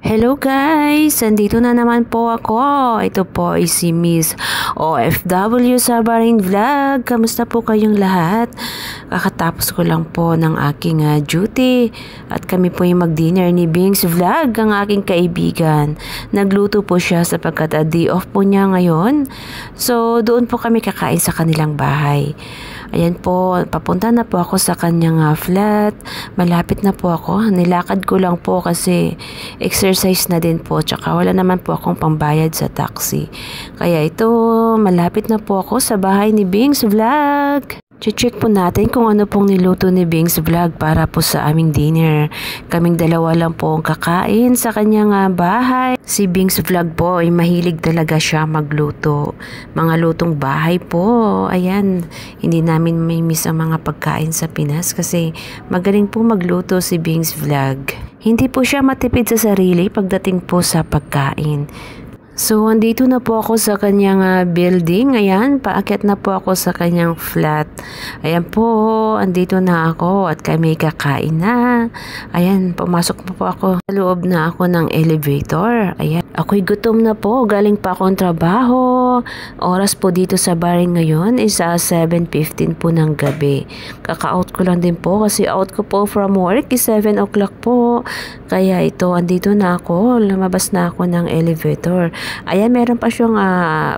Hello guys! Andito na naman po ako. Ito po ay si Miss OFW sa Bahrain Vlog. Kamusta po kayong lahat? Kakatapos ko lang po ng aking duty at kami po yung mag-dinner ni Bings Vlog, ang aking kaibigan. Nagluto po siya sapagkat day off po niya ngayon. So doon po kami kakain sa kanilang bahay. Ayan po, papunta na po ako sa kanyang flat. Malapit na po ako. Nilakad ko lang po kasi exercise na din po. Tsaka wala naman po akong pambayad sa taxi. Kaya ito, malapit na po ako sa bahay ni Bings Vlog. Check po natin kung ano pong niluto ni Bings Vlog para po sa aming dinner. Kaming dalawa lang po ang kakain sa kanyang bahay. Si Bings Vlog po ay mahilig talaga siya magluto. Mga lutong bahay po. Ayan, hindi namin may miss ang mga pagkain sa Pinas kasi magaling po magluto si Bings Vlog. Hindi po siya matipid sa sarili pagdating po sa pagkain. So, andito na po ako sa kanyang building. Ayan, paakyat na po ako sa kanyang flat. Ayan po, andito na ako at kami kakain na. Ayan, pumasok po ako. Sa loob na ako ng elevator. Ayan, ako'y gutom na po. Galing pa akong trabaho. Oras po dito sa Bahrain ngayon is 7:15 po ng gabi. Kaka-out ko lang din po kasi out ko po from work is 7 o'clock po. Kaya ito, andito na ako. Lumabas na ako ng elevator. Ayan, meron pa siyang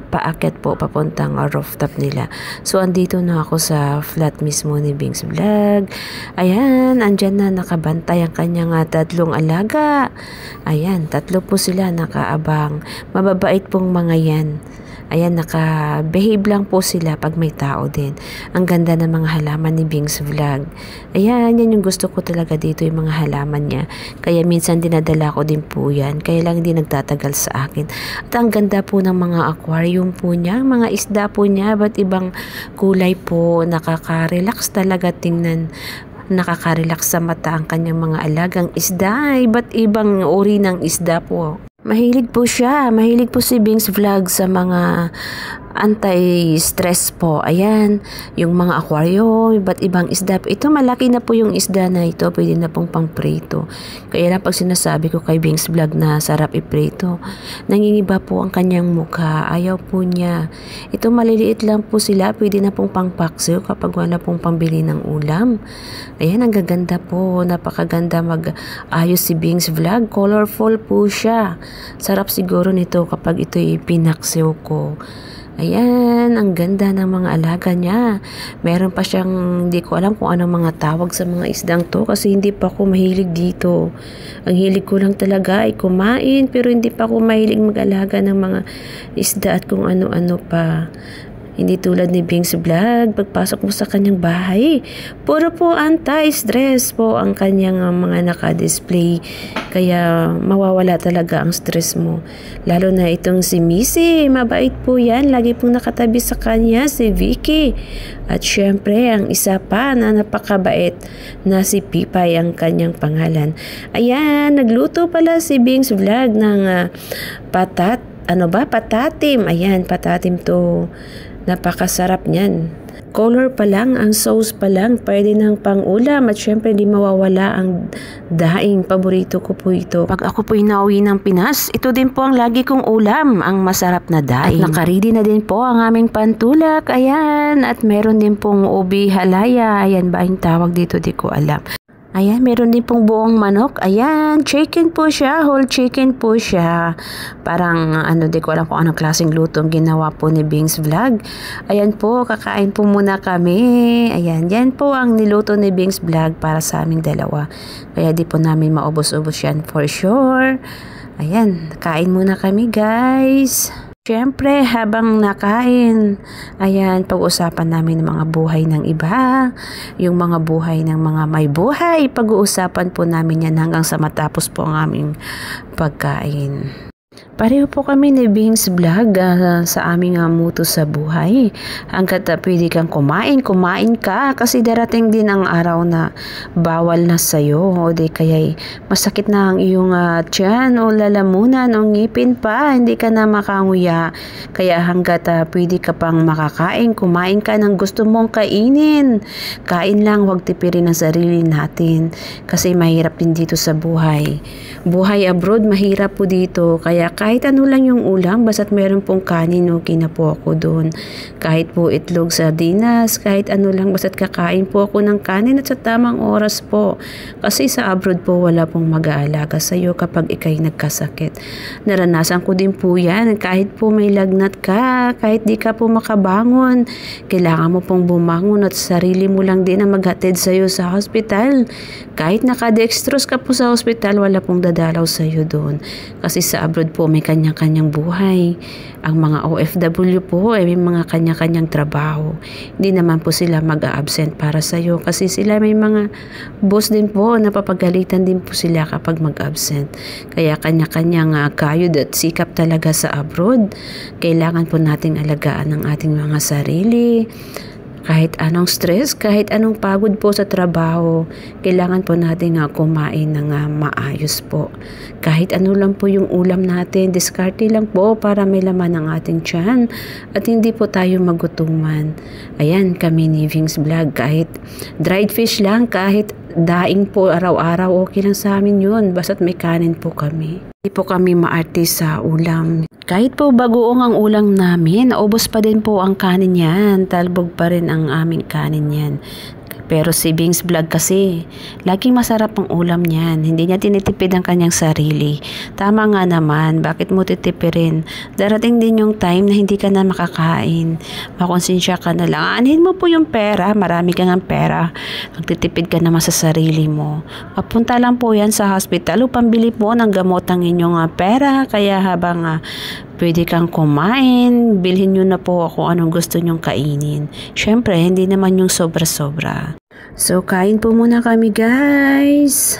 paakyat po papuntang rooftop nila. So, andito na ako sa flat mismo ni Bings Vlog. Ayan, andyan na nakabantay ang kanyang tatlong alaga. Ayan, tatlo po sila nakaabang. Mababait pong mga yan. Ayan, naka-behave lang po sila pag may tao din. Ang ganda ng mga halaman ni Bings Vlog. Ayan, yan yung gusto ko talaga dito, yung mga halaman niya. Kaya minsan dinadala ko din po yan. Kaya lang hindi nagtatagal sa akin. At ang ganda po ng mga aquarium po niya, mga isda po niya, ba't ibang kulay po, nakaka-relax talaga tingnan. Nakaka-relax sa mata ang kanyang mga alagang isda. Ba't ibang uri ng isda po. Mahilig po siya. Mahilig po si Bings Vlog sa mga anti-stress po. Ayan, yung mga aquarium, iba't ibang isda. Ito, malaki na po yung isda na ito. Pwede na pong pang-prito. Kaya lang pag sinasabi ko kay Bings Vlog na sarap i-prito, nangingiba po ang kanyang mukha. Ayaw po niya. Ito, maliliit lang po sila. Pwede na pong pang-paksiw kapag wala pong pambili ng ulam. Ayan, ang gaganda po. Napakaganda mag-ayos si Bings Vlog. Colorful po siya. Sarap siguro nito kapag ito'y pinaksiw ko. Ayan, ang ganda ng mga alaga niya. Meron pa siyang, hindi ko alam kung anong mga tawag sa mga isdang to kasi hindi pa ako mahilig dito. Ang hilig ko lang talaga ay kumain pero hindi pa ako mahilig mag-alaga ng mga isda at kung ano-ano pa. Hindi tulad ni Bings Vlog, pagpasok mo sa kanyang bahay, puro po anti-stress po ang kanyang mga naka-display. Kaya mawawala talaga ang stress mo. Lalo na itong si Missy, mabait po yan. Lagi pong nakatabi sa kanya si Vicky. At syempre, ang isa pa na napakabait na si Pipay ang kanyang pangalan. Ayan, nagluto pala si Bings Vlog ng patatim. Ayan, patatim to. Napakasarap niyan. Color pa lang, ang sauce pa lang, pwede ng pang-ulam at syempre di mawawala ang daing. Paborito ko po ito. Pag ako po inauwi ng Pinas, ito din po ang lagi kong ulam, ang masarap na daing. At nakaredy na din po ang aming pantulak, ayan. At meron din pong ubi halaya, ayan ba yung tawag dito, di ko alam. Ayan, meron din pong buong manok. Ayan, chicken po siya. Whole chicken po siya. Parang, di ko alam kung anong klaseng luto ang ginawa po ni Bings Vlog. Ayan po, kakain po muna kami. Ayan, yan po ang niluto ni Bings Vlog para sa aming dalawa. Kaya di po namin maubos-ubos yan for sure. Ayan, kain muna kami guys. Siyempre, habang nakain, ayan, pag-usapan namin ng mga buhay ng iba, yung mga buhay ng mga may buhay, pag-uusapan po namin yan hanggang sa matapos po ang aming pagkain. Pareho po kami ni Bings Vlog sa aming muto sa buhay. Hanggat pwede kang kumain ka kasi darating din ang araw na bawal na sa'yo o di kaya masakit na ang iyong tiyan o lalamunan o ngipin pa, hindi ka na makanguya. Kaya hanggat pwede ka pang makakain, kumain ka ng gusto mong kainin. Kain lang, huwag tipirin ang sarili natin kasi mahirap din dito sa buhay. Buhay abroad, mahirap po dito. Kaya kahit ano lang yung ulam, basta't meron pong kanin, okay na po ako doon. Kahit po itlog, sardinas, kahit ano lang, basta't kakain po ako ng kanin at sa tamang oras po. Kasi sa abroad po, wala pong mag-aalaga sa'yo kapag ikay nagkasakit. Naranasan ko din po yan. Kahit po may lagnat ka, kahit di ka po makabangon, kailangan mo pong bumangon at sarili mo lang din ang maghatid sa'yo sa hospital. Kahit nakadextrose ka po sa hospital, wala pong dadalaw sa'yo doon. Kasi sa abroad po may kanya-kanyang buhay. Ang mga OFW po ay may mga kanya-kanyang trabaho. Hindi naman po sila mag-a-absent para sa'yo kasi sila may mga boss din po, napapagalitan din po sila kapag mag-absent. Kaya kanya-kanyang kayod at sikap talaga sa abroad. Kailangan po nating alagaan ang ating mga sarili. Kahit anong stress, kahit anong pagod po sa trabaho, kailangan po natin kumain ng maayos po. Kahit ano lang po yung ulam natin, diskarte lang po para may laman ang ating tiyan at hindi po tayo magutuman. Ayan, kami ni Vings Vlog, kahit dried fish lang, kahit daing po araw-araw, okay lang sa amin yun. Basta't may kanin po kami. Hindi po kami maarte sa ulam. Kahit po bagoong ang ulam namin, naubos pa din po ang kanin yan. Talbog pa rin ang aming kanin yan. Pero si Bings Vlog kasi, laging masarap ang ulam niyan. Hindi niya tinitipid ang kanyang sarili. Tama nga naman, bakit mo titipirin? Darating din yung time na hindi ka na makakain. Makonsensya ka na lang. Aanhin mo po yung pera, marami kang pera. Magtitipid ka naman sa sarili mo. Papunta lang po yan sa hospital o pambili po ng gamot ang inyong pera. Kaya habang pwede kang kumain, bilhin nyo na po kung anong gusto nyong kainin. Syempre, hindi naman yung sobra-sobra. So, kain po muna kami, guys.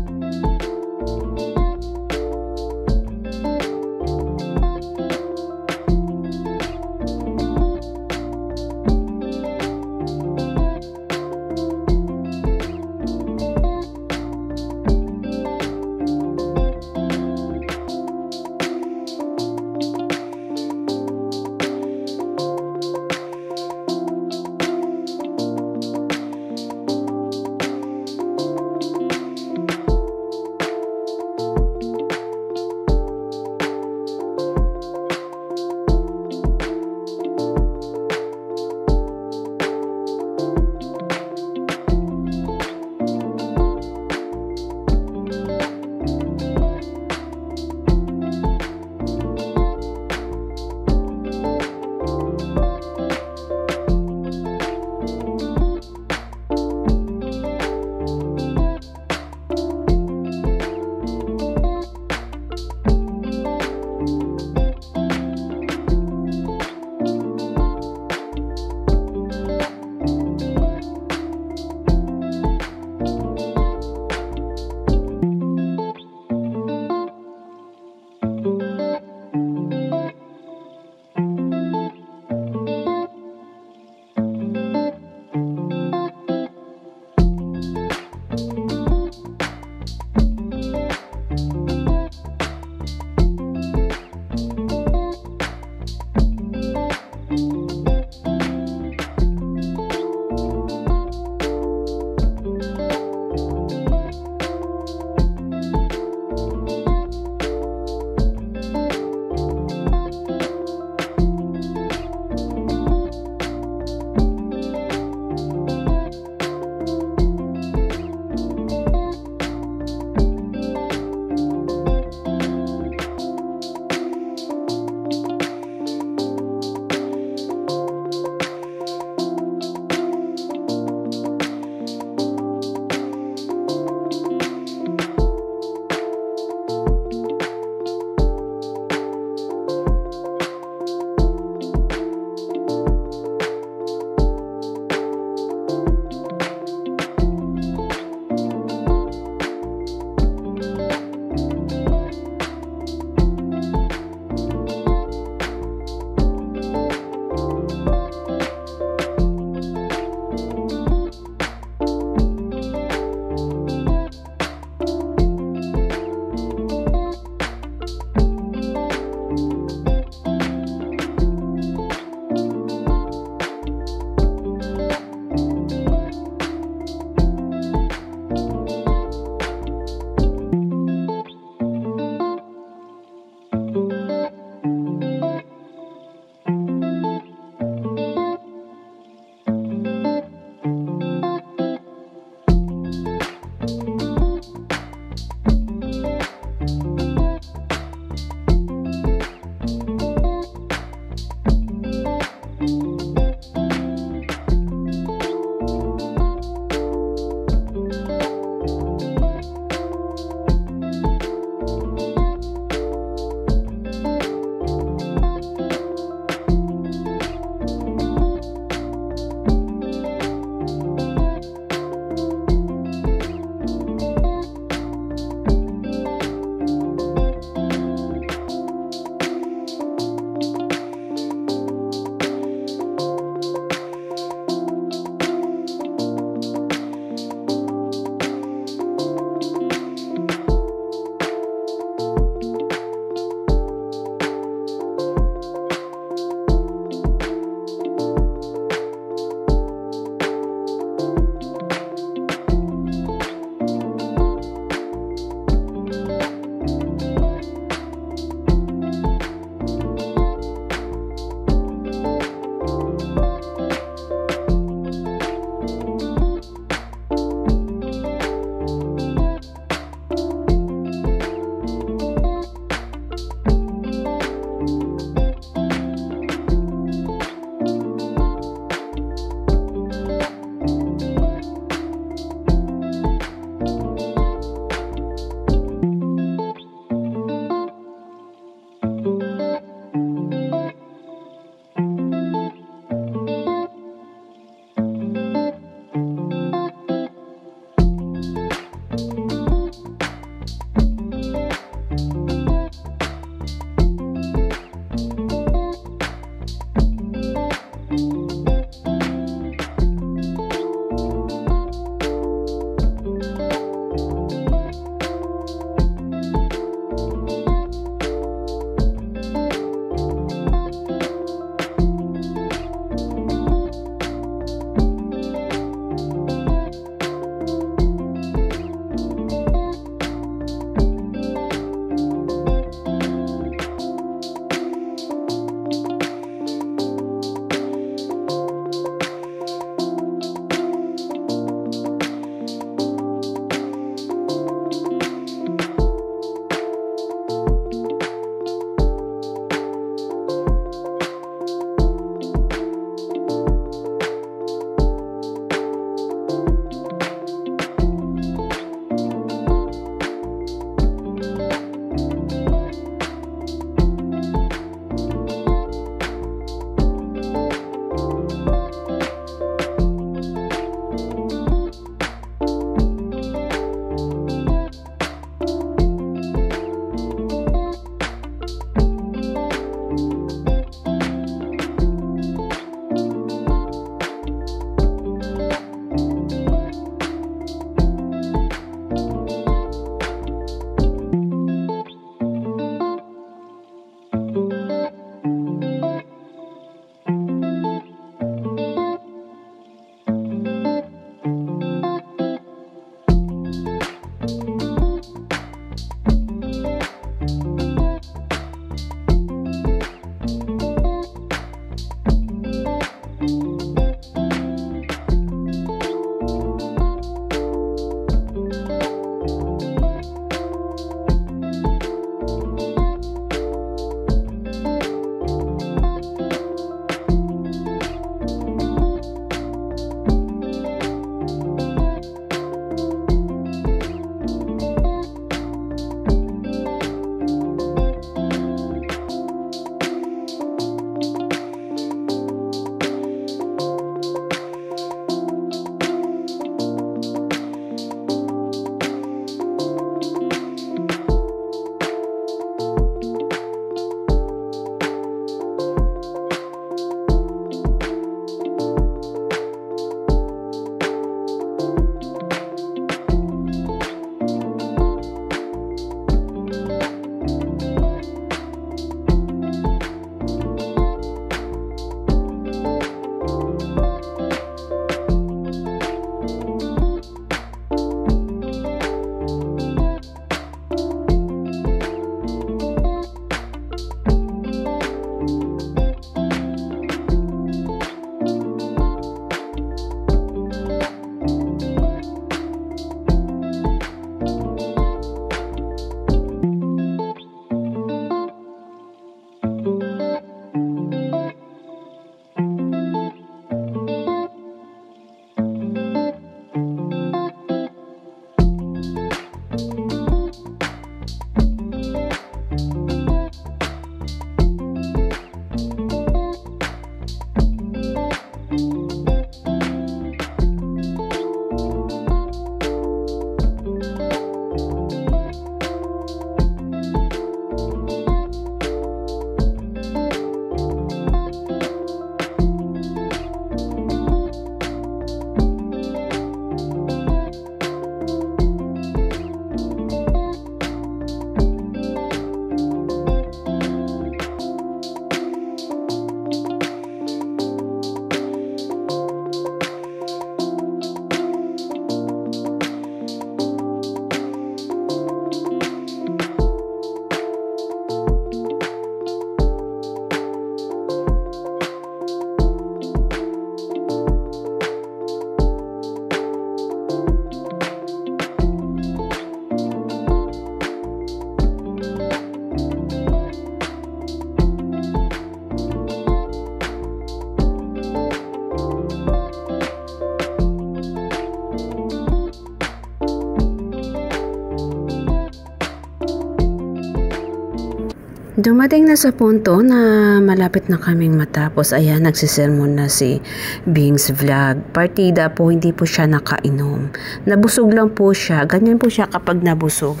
Dumating na sa punto na malapit na kaming matapos. Ayan, nagsisermon na si Bings Vlog. Partida po, hindi po siya nakainom. Nabusog lang po siya. Ganyan po siya kapag nabusog.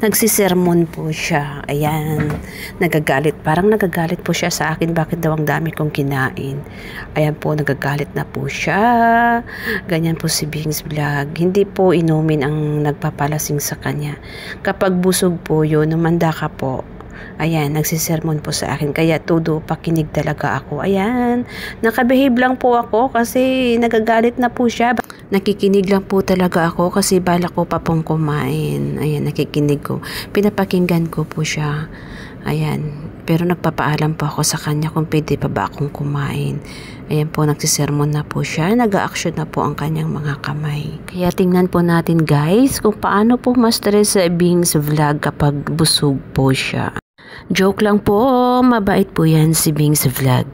Nagsisermon po siya. Ayan, nagagalit. Parang nagagalit po siya sa akin. Bakit daw ang dami kong kinain? Ayan po, nagagalit na po siya. Ganyan po si Bings Vlog. Hindi po inumin ang nagpapalasing sa kanya. Kapag busog po yun, umanda ka po. Ayan, nagsisermon po sa akin. Kaya todo pakinig talaga ako. Ayan, nakabehave lang po ako kasi nagagalit na po siya. Nakikinig lang po talaga ako kasi balak ko pa pong kumain. Ayan, nakikinig ko. Pinapakinggan ko po siya. Ayan, pero nagpapaalam po ako sa kanya kung pwede pa ba akong kumain. Ayan po, nagsisermon na po siya. Nag-a-action na po ang kanyang mga kamay. Kaya tingnan po natin guys kung paano po ma-stress sa Bings Vlog kapag busog po siya. Joke lang po, mabait po yan si Bings Vlog.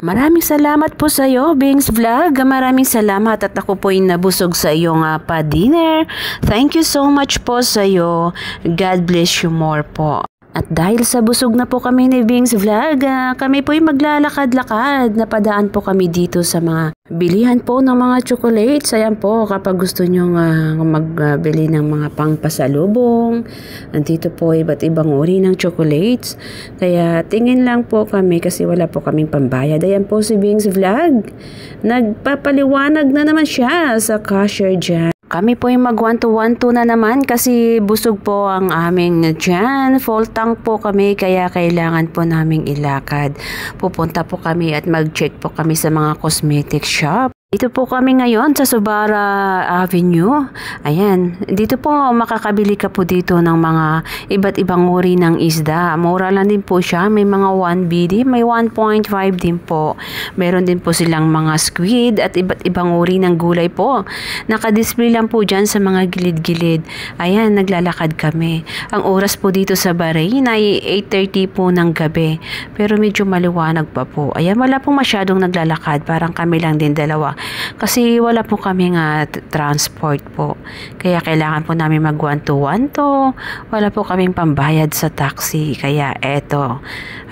Maraming salamat po sa iyo, Bings Vlog. Maraming salamat at ako po ay nabusog sa iyong pa-dinner. Thank you so much po sa iyo. God bless you more po. At dahil sa busog na po kami ni Bings Vlog, kami po ay maglalakad-lakad. Napadaan po kami dito sa mga bilihan po ng mga chocolates. Ayan po, kapag gusto nyo magbili ng mga pangpasalubong, andito po iba't ibang uri ng chocolates. Kaya tingin lang po kami kasi wala po kaming pambayad. Ayan po si Bings Vlog. Nagpapaliwanag na naman siya sa cashier dyan. Kami po ay mag 1-2-1-2 na naman kasi busog po ang aming dyan. Full tank po kami kaya kailangan po naming ilakad. Pupunta po kami at mag-check po kami sa mga cosmetic shop. Dito po kami ngayon sa Subara Avenue. Ayan, dito po makakabili ka po dito ng mga iba't ibang uri ng isda. Mura lang din po siya. May mga 1 BD, may 1.5 din po. Meron din po silang mga squid at iba't ibang uri ng gulay po. Nakadisplay lang po dyan sa mga gilid-gilid. Ayan, naglalakad kami. Ang oras po dito sa Bahrain ay 8:30 po ng gabi. Pero medyo maliwanag pa po. Ayan, wala pong masyadong naglalakad. Parang kami lang din dalawa. Kasi wala po kami nga transport po. Kaya kailangan po namin mag 1-to-1 to. Wala po kaming pambayad sa taxi. Kaya eto,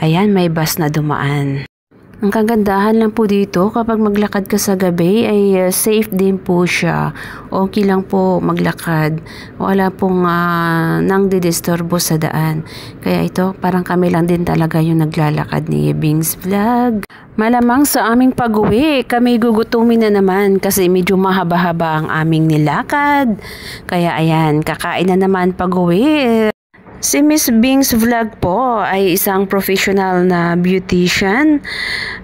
ayan, may bus na dumaan. Ang kagandahan lang po dito, kapag maglakad ka sa gabi ay safe din po siya. Okay lang po maglakad. Wala pong nang didisturbo sa daan. Kaya ito, parang kami lang din talaga yung naglalakad ni Bing's Vlog. Malamang sa aming pag-uwi, kami gugutumin na naman kasi medyo mahaba-haba ang aming nilakad. Kaya ayan, kakain na naman pag-uwi. Si Miss Bing's Vlog po ay isang professional na beautician.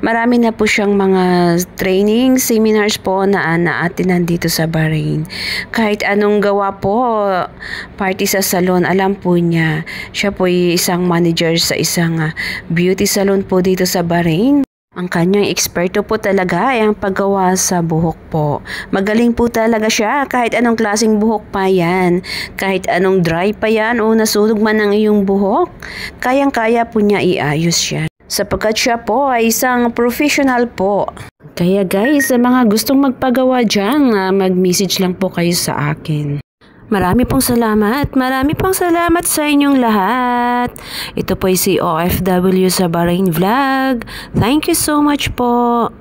Marami na po siyang mga training, seminars po na naatinan dito sa Bahrain. Kahit anong gawa po, party sa salon, alam po niya. Siya po ay isang manager sa isang beauty salon po dito sa Bahrain. Ang kanyang eksperto po talaga ay ang paggawa sa buhok po. Magaling po talaga siya kahit anong klaseng buhok pa yan. Kahit anong dry pa yan o nasunog man ang iyong buhok, kayang-kaya po niya iayos siya. Sapagkat siya po ay isang professional po. Kaya guys, sa mga gustong magpagawa dyan, mag-message lang po kayo sa akin. Marami pong salamat sa inyong lahat. Ito po ay si OFW sa Bahrain Vlog. Thank you so much po.